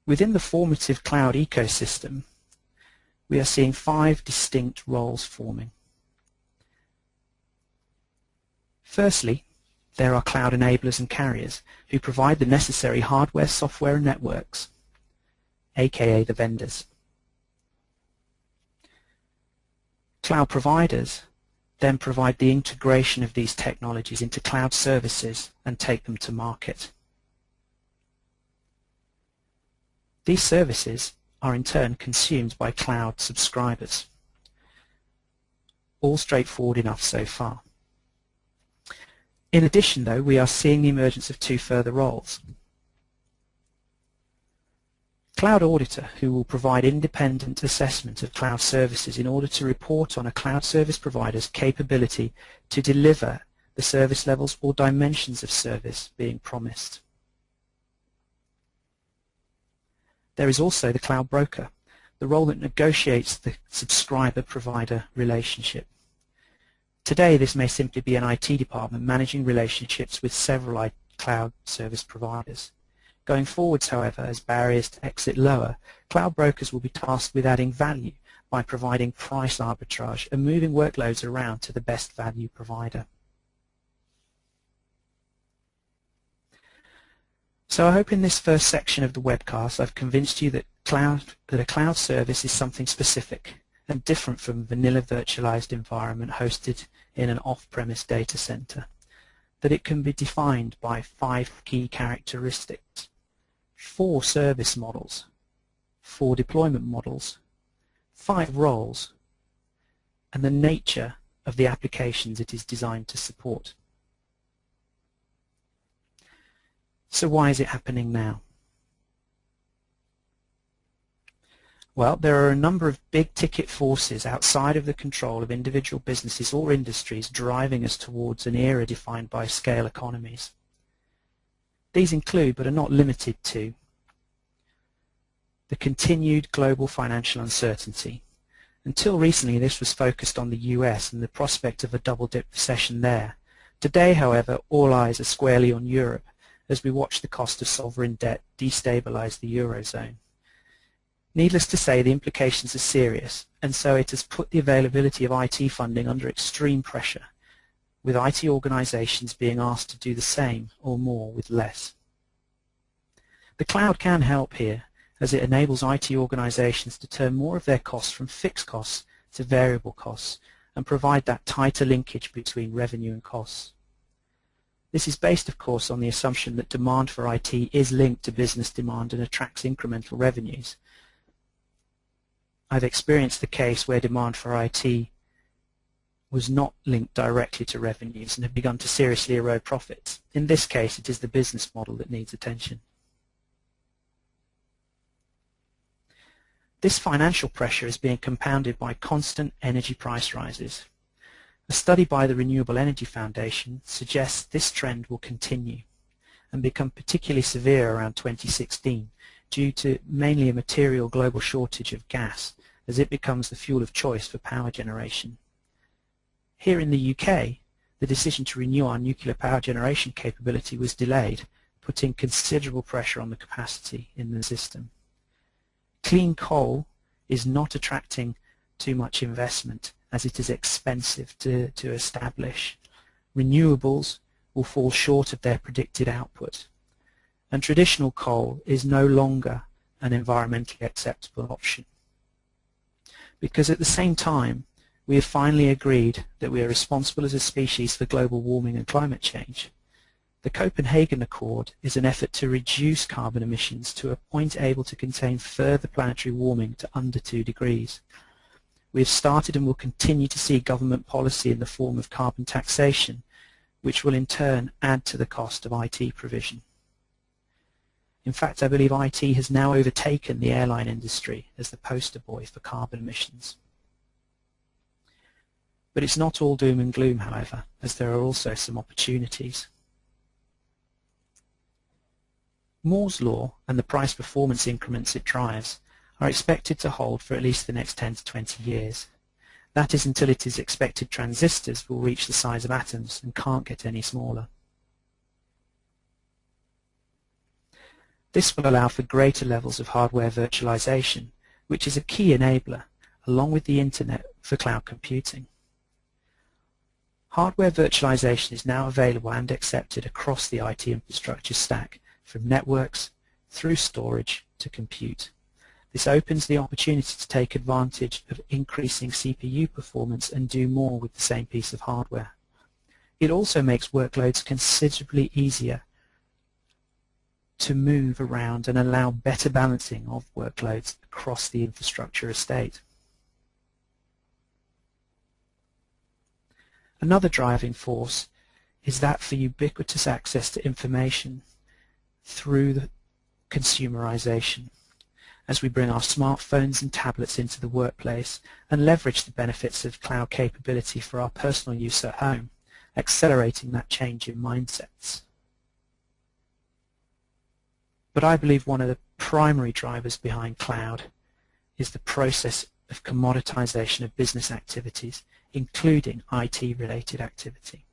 Within the formative cloud ecosystem, we are seeing 5 distinct roles forming. Firstly, there are cloud enablers and carriers who provide the necessary hardware, software and networks, aka the vendors. Cloud providers then provide the integration of these technologies into cloud services and take them to market. These services are in turn consumed by cloud subscribers. All straightforward enough so far. In addition, though, we are seeing the emergence of 2 further roles. Cloud auditor, who will provide independent assessment of cloud services in order to report on a cloud service provider's capability to deliver the service levels or dimensions of service being promised. There is also the cloud broker, the role that negotiates the subscriber-provider relationship. Today, this may simply be an IT department managing relationships with several cloud service providers. Going forwards, however, as barriers to exit lower, cloud brokers will be tasked with adding value by providing price arbitrage and moving workloads around to the best value provider. So I hope in this first section of the webcast I've convinced you that a cloud service is something specific and different from a vanilla virtualized environment hosted in an off-premise data center, that it can be defined by 5 key characteristics, 4 service models, 4 deployment models, 5 roles, and the nature of the applications it is designed to support. So why is it happening now? Well, there are a number of big-ticket forces outside of the control of individual businesses or industries driving us towards an era defined by scale economies. These include, but are not limited to, the continued global financial uncertainty. Until recently, this was focused on the US and the prospect of a double-dip recession there. Today, however, all eyes are squarely on Europe as we watch the cost of sovereign debt destabilize the Eurozone. Needless to say, the implications are serious, and so it has put the availability of IT funding under extreme pressure, with IT organizations being asked to do the same or more with less. The cloud can help here, as it enables IT organizations to turn more of their costs from fixed costs to variable costs and provide that tighter linkage between revenue and costs. This is based, of course, on the assumption that demand for IT is linked to business demand and attracts incremental revenues. I've experienced the case where demand for IT was not linked directly to revenues and had begun to seriously erode profits. In this case, it is the business model that needs attention. This financial pressure is being compounded by constant energy price rises. A study by the Renewable Energy Foundation suggests this trend will continue and become particularly severe around 2016 due to mainly a material global shortage of gas as it becomes the fuel of choice for power generation. Here in the UK, the decision to renew our nuclear power generation capability was delayed, putting considerable pressure on the capacity in the system. Clean coal is not attracting too much investment as it is expensive to establish. Renewables will fall short of their predicted output, and traditional coal is no longer an environmentally acceptable option. Because at the same time, we have finally agreed that we are responsible as a species for global warming and climate change. The Copenhagen Accord is an effort to reduce carbon emissions to a point able to contain further planetary warming to under 2 degrees. We have started and will continue to see government policy in the form of carbon taxation, which will in turn add to the cost of IT provision. In fact, I believe IT has now overtaken the airline industry as the poster boy for carbon emissions. But it's not all doom and gloom, however, as there are also some opportunities. Moore's law and the price performance increments it drives are expected to hold for at least the next 10 to 20 years. That is until it is expected transistors will reach the size of atoms and can't get any smaller. This will allow for greater levels of hardware virtualization, which is a key enabler, along with the Internet, for cloud computing. Hardware virtualization is now available and accepted across the IT infrastructure stack, from networks through storage to compute. This opens the opportunity to take advantage of increasing CPU performance and do more with the same piece of hardware. It also makes workloads considerably easier to move around and allow better balancing of workloads across the infrastructure estate. Another driving force is that for ubiquitous access to information through the consumerization, as we bring our smartphones and tablets into the workplace and leverage the benefits of cloud capability for our personal use at home, accelerating that change in mindsets. But I believe one of the primary drivers behind cloud is the process of commoditization of business activities, including IT-related activity.